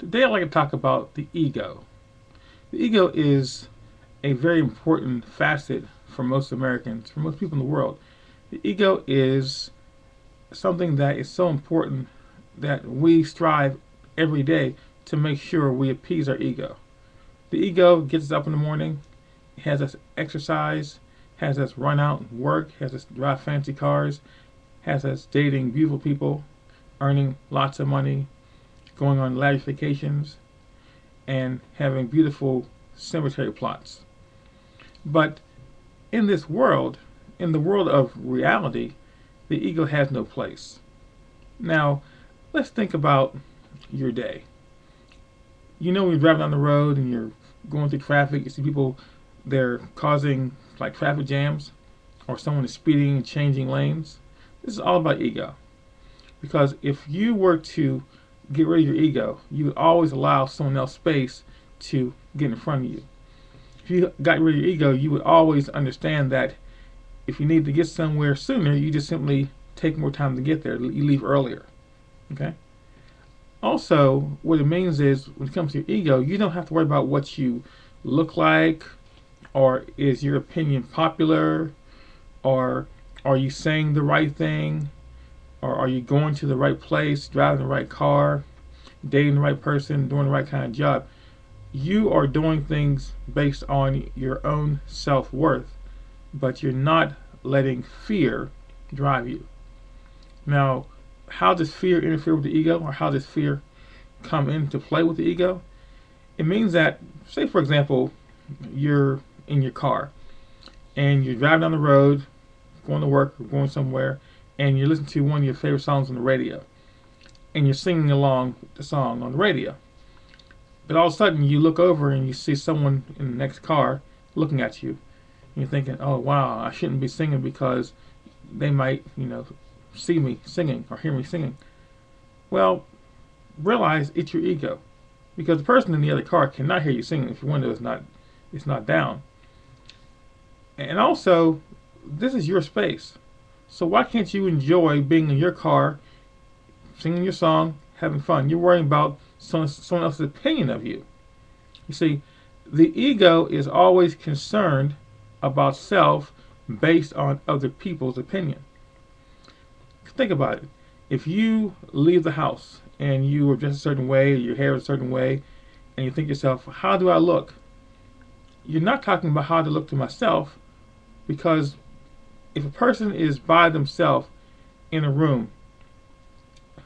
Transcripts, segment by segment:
Today I'd like to talk about the ego. The ego is a very important facet for most Americans, for most people in the world. The ego is something that is so important that we strive every day to make sure we appease our ego. The ego gets us up in the morning, has us exercise, has us run out and work, has us drive fancy cars, has us dating beautiful people, earning lots of money, going on lavish vacations, and having beautiful cemetery plots. But in this world, in the world of reality, the ego has no place. Now, let's think about your day. You know, when you're driving down the road and you're going through traffic, you see people, they're causing like traffic jams, or someone is speeding and changing lanes. This is all about ego. Because if you were to get rid of your ego, you would always allow someone else space to get in front of you. If you got rid of your ego, you would always understand that if you need to get somewhere sooner, you just simply take more time to get there. You leave earlier. Okay? Also, what it means is when it comes to your ego, you don't have to worry about what you look like, or is your opinion popular, or are you saying the right thing, or are you going to the right place, driving the right car, dating the right person, doing the right kind of job. You are doing things based on your own self-worth, but you're not letting fear drive you. Now, how does fear interfere with the ego, or how does fear come into play with the ego? It means that, say for example, you're in your car and you're driving down the road, going to work or going somewhere, and you're listening to one of your favorite songs on the radio, and you're singing along the song on the radio. But all of a sudden, you look over and you see someone in the next car looking at you. And you're thinking, oh, wow, I shouldn't be singing because they might, see me singing or hear me singing. Well, realize it's your ego. Because the person in the other car cannot hear you singing if your window is not down. And also, this is your space. So why can't you enjoy being in your car, singing your song, having fun? You're worrying about someone else's opinion of you. You see, the ego is always concerned about self based on other people's opinion. Think about it. If you leave the house and you are dressed a certain way, your hair is a certain way, and you think to yourself, how do I look? You're not talking about how to look to myself, because if a person is by themselves in a room,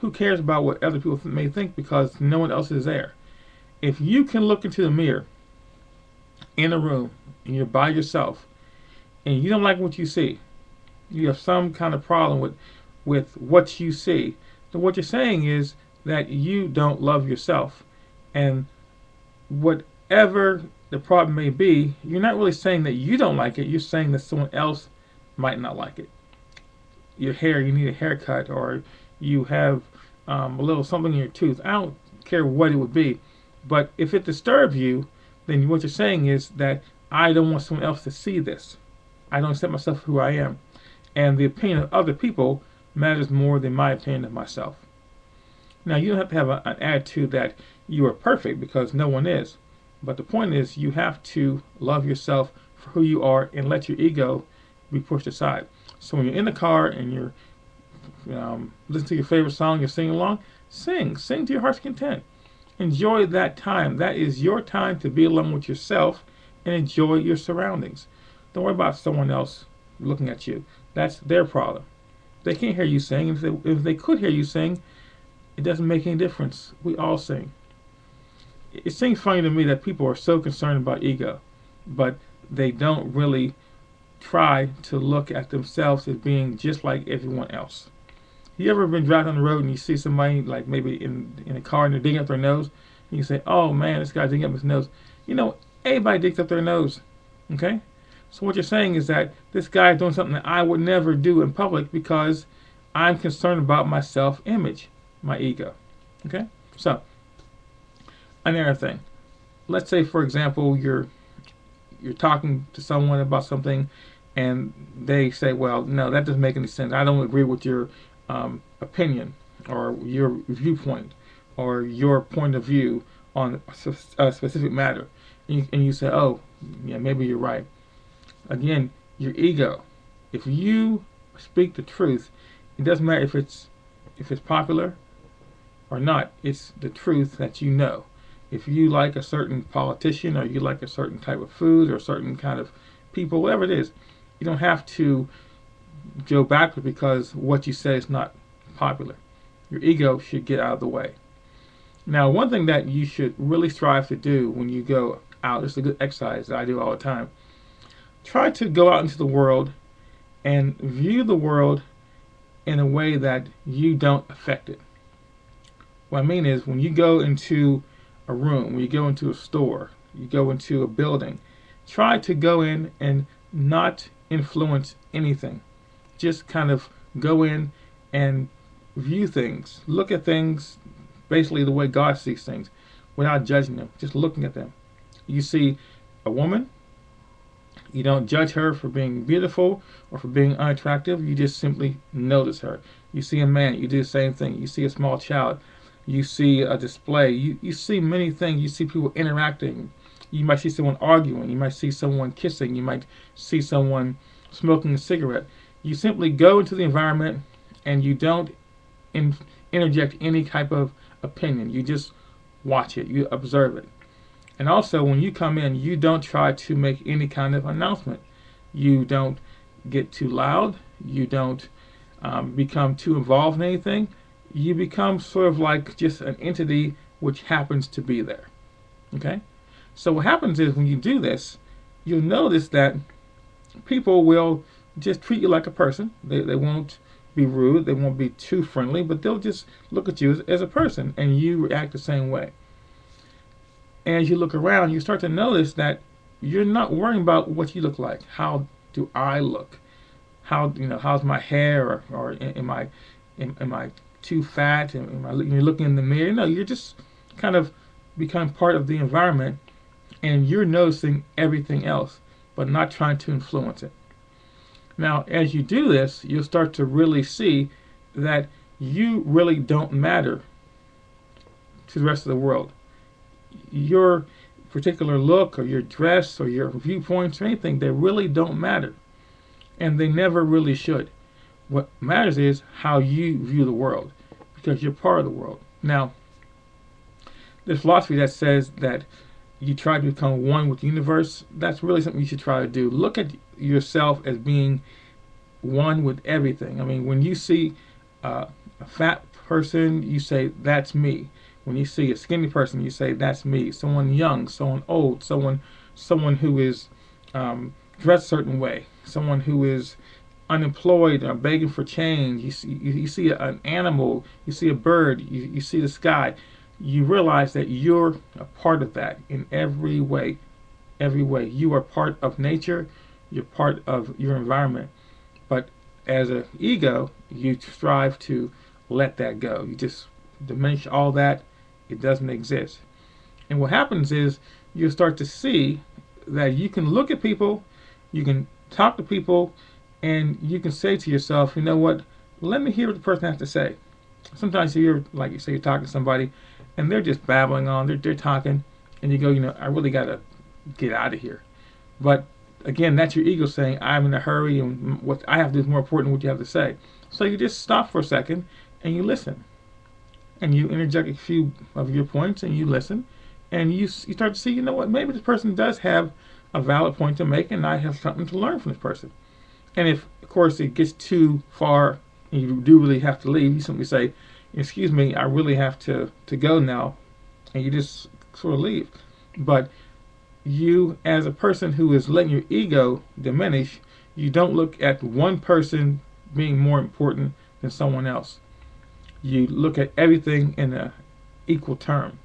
who cares about what other people may think, because no one else is there? If you can look into the mirror in a room and you're by yourself and you don't like what you see, you have some kind of problem with what you see, then what you're saying is that you don't love yourself. And whatever the problem may be, you're not really saying that you don't like it, you're saying that someone else might not like it. Your hair, you need a haircut, or you have a little something in your tooth. I don't care what it would be. But if it disturbs you, then what you're saying is that I don't want someone else to see this. I don't accept myself for who I am. And the opinion of other people matters more than my opinion of myself. Now, you don't have to have an attitude that you are perfect, because no one is. But the point is, you have to love yourself for who you are and let your ego be pushed aside. So when you're in the car and you're listening to your favorite song, you're singing along, sing to your heart's content. Enjoy that time. That is your time to be alone with yourself and enjoy your surroundings. Don't worry about someone else looking at you. That's their problem. They can't hear you sing. If they could hear you sing, it doesn't make any difference. We all sing. It seems funny to me that people are so concerned about ego, but they don't really try to look at themselves as being just like everyone else. You ever been driving on the road and you see somebody, like maybe in a car, and they're digging up their nose, and you say, oh man, this guy's digging up his nose. Everybody digs up their nose. Okay? So what you're saying is that this guy is doing something that I would never do in public because I'm concerned about my self-image, my ego. Okay? So, another thing. Let's say, for example, you're talking to someone about something, and they say, well, no, that doesn't make any sense. I don't agree with your opinion or your viewpoint. or your point of view on a specific matter, and you say, oh, yeah, maybe you're right. Again, your ego. If you speak the truth, it doesn't matter if it's popular or not. It's the truth that you know. If you like a certain politician, or you like a certain type of food, or a certain kind of people, whatever it is, you don't have to go backward because what you say is not popular. Your ego should get out of the way. Now, one thing that you should really strive to do when you go out, this is a good exercise that I do all the time. Try to go out into the world and view the world in a way that you don't affect it. What I mean is, when you go into a room, when you go into a store, you go into a building, try to go in and not influence anything. Just kind of go in and view things, look at things basically the way God sees things, without judging them, just looking at them. You see a woman, you don't judge her for being beautiful or for being unattractive, you just simply notice her. You see a man, you do the same thing. You see a small child, you see a display, you see many things. You see people interacting, you might see someone arguing, you might see someone kissing, you might see someone smoking a cigarette. You simply go into the environment and you don't interject any type of opinion. You just watch it, you observe it. And also, when you come in, you don't try to make any kind of announcement. You don't get too loud. You don't become too involved in anything. You become sort of like just an entity which happens to be there. Okay? So what happens is, when you do this, you'll notice that people will just treat you like a person. They won't be rude. They won't be too friendly, but they'll just look at you as a person, and you react the same way. And as you look around, you start to notice that you're not worrying about what you look like. How do I look? How's my hair? Or am I too fat? You're looking in the mirror. No, you're just kind of becoming part of the environment, and you're noticing everything else, but not trying to influence it. Now, as you do this, you'll start to really see that you really don't matter to the rest of the world. Your particular look, or your dress, or your viewpoints, or anything, they really don't matter. And they never really should. What matters is how you view the world, because you're part of the world. Now, there's philosophy that says that you try to become one with the universe. That's really something you should try to do. Look at yourself as being one with everything. I mean, when you see a fat person, you say, that's me. When you see a skinny person, you say, that's me. Someone young, someone old, someone who is dressed a certain way, someone who is unemployed or begging for change. You see an animal, you see a bird, you see the sky. You realize that you're a part of that in every way. Every way. You are part of nature. You're part of your environment. But as an ego, you strive to let that go. You just diminish all that. It doesn't exist. And what happens is, you'll start to see that you can look at people, you can talk to people, and you can say to yourself, you know what, let me hear what the person has to say. Sometimes you're, like you say, you're talking to somebody, and they're just babbling on, they're talking, and you go, I really got to get out of here. But again, that's your ego saying, I'm in a hurry, and what I have to do is more important than what you have to say. So you just stop for a second, and you listen. And you interject a few of your points, and you listen, and you start to see, you know what, maybe this person does have a valid point to make, and I have something to learn from this person. And if, of course, it gets too far, and you do really have to leave, you simply say, excuse me, I really have to go now, and you just sort of leave. But you, as a person who is letting your ego diminish, you don't look at one person being more important than someone else. You look at everything in an equal term.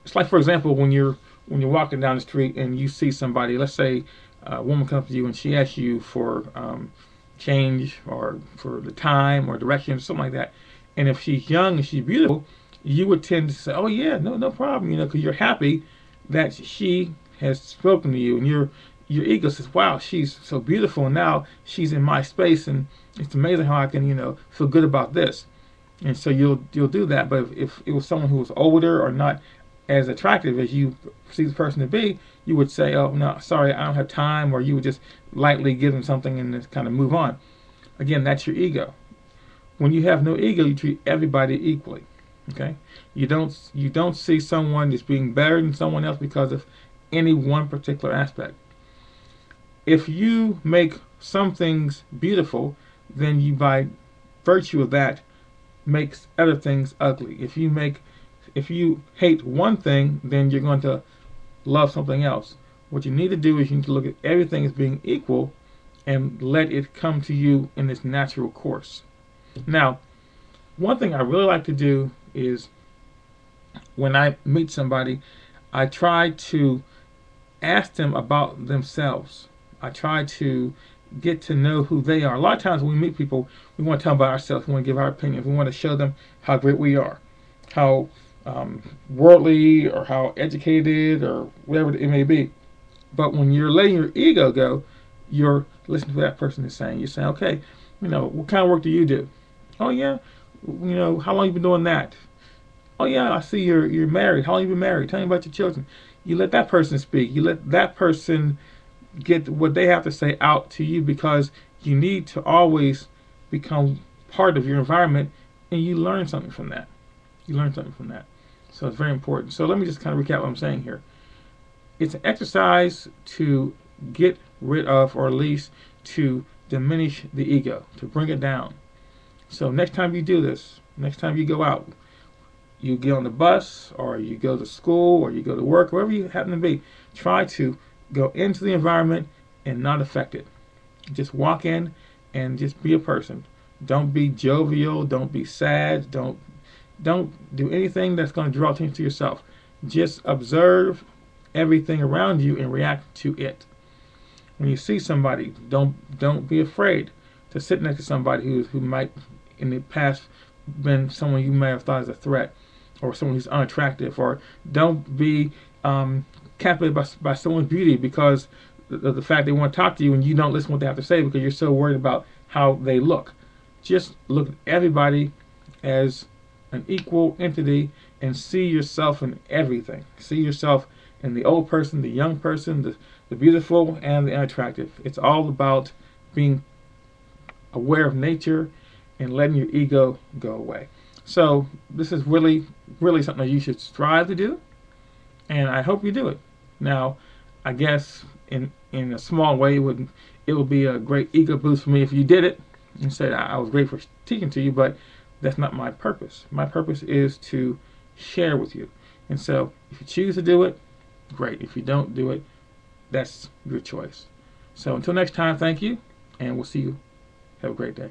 It's like, for example, when you're walking down the street and you see somebody, let's say a woman comes to you and she asks you for change, or for the time, or direction, or something like that. And if she's young and she's beautiful, you would tend to say, oh yeah, no problem, because you're happy that she has spoken to you, and your ego says, wow, she's so beautiful, and now she's in my space, and it's amazing how I can, feel good about this. And so you'll do that. But if it was someone who was older or not as attractive as you see the person to be, you would say, "Oh no, sorry, I don't have time," or you would just lightly give them something and just kind of move on. Again, that's your ego. When you have no ego, you treat everybody equally. Okay, you don't see someone as being better than someone else because of any one particular aspect. If you make some things beautiful, then you, by virtue of that, makes other things ugly. If you hate one thing, then you're going to love something else. What you need to do is you need to look at everything as being equal and let it come to you in its natural course. Now, one thing I really like to do is when I meet somebody, I try to ask them about themselves. I try to get to know who they are. A lot of times when we meet people, we want to tell them about ourselves. We want to give our opinions. We want to show them how great we are, how worldly or how educated or whatever it may be. But when you're letting your ego go, you're listening to what that person is saying. You're saying, okay, what kind of work do you do? Oh yeah, how long you been doing that? Oh yeah, I see you're married. How long you been married? Tell me about your children. You let that person speak. You let that person get what they have to say out to you, because you need to always become part of your environment, and you learn something from that. You learn something from that. So it's very important. So let me just kind of recap what I'm saying here. It's an exercise to get rid of, or at least to diminish the ego, to bring it down. So next time you do this, next time you go out, you get on the bus, or you go to school, or you go to work, wherever you happen to be, try to go into the environment and not affect it. Just walk in and just be a person. Don't be jovial. Don't be sad. Don't do anything that's going to draw attention to yourself. Just observe everything around you and react to it. When you see somebody, don't be afraid to sit next to somebody who might in the past been someone you may have thought as a threat, or someone who's unattractive, or don't be captivated by someone's beauty because of the fact they want to talk to you and you don't listen to what they have to say because you're so worried about how they look. Just look at everybody as an equal entity and see yourself in everything. See yourself in the old person, the young person, the beautiful, and the unattractive. It's all about being aware of nature and letting your ego go away. So this is really, really something that you should strive to do, and I hope you do it. Now, I guess in a small way, it would be a great ego boost for me if you did it and said I was great for teaching to you, but that's not my purpose. My purpose is to share with you. And so if you choose to do it, great. If you don't do it, that's your choice. So until next time, thank you, and we'll see you. Have a great day.